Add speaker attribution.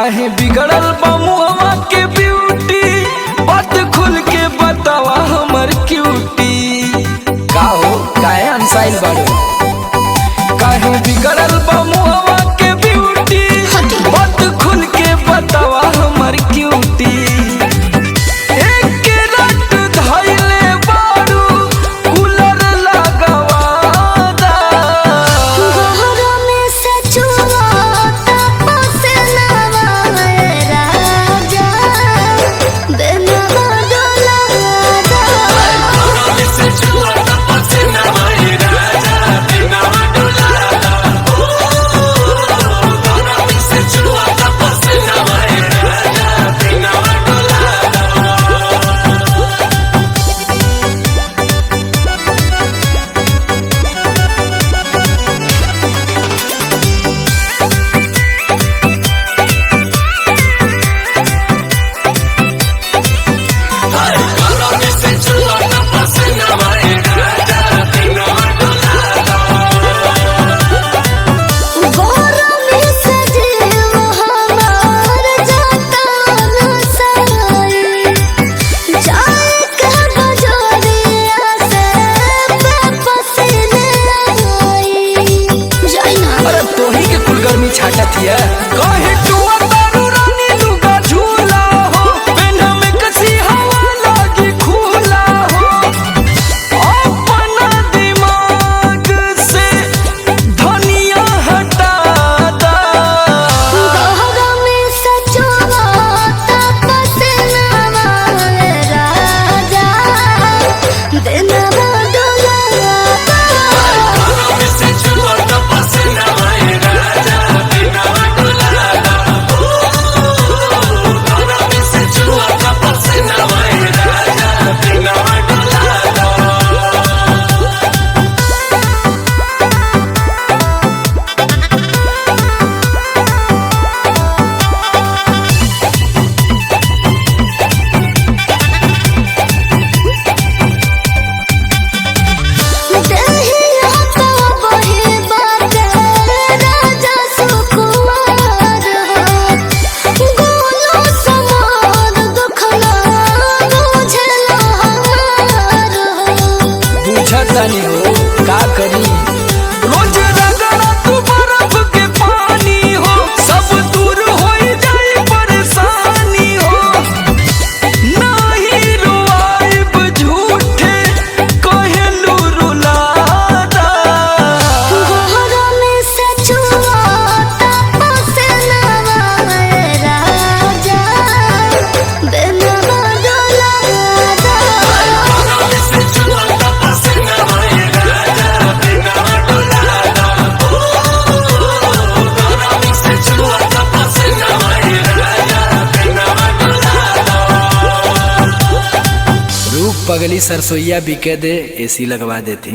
Speaker 1: काहे बिगड़ल बा मुहवा के ब्यूटी, बात खुल के बतावा हमर क्यूटी। का हो काहे अनसाइल बाड़ो, काहे बिगड़ल बा मुहवा के ब्यूटी, बात खुल के बतावा हमर क्यूटी। छाटतिया कहे टुआ तारू रानी लुगा झूला हो, पेन्हा में कसी हवा लागी खुला हो। अपना दिमाग से धनिया हटा दा,
Speaker 2: गहरा में सचवा तपस नवा राजा दिनवा डोला
Speaker 1: हो का करी। रोज रगड़ा तू बर्फ के पानी हो, सब दूर हो जाए परेशानी हो। नहीं रुआइब झूठे कहलू रुलादा,
Speaker 2: गहरा में सचवा तपस नवा राजा दिनवा डोला
Speaker 1: रूप पगली सरसोईया बिके दे एसी लगवा देती।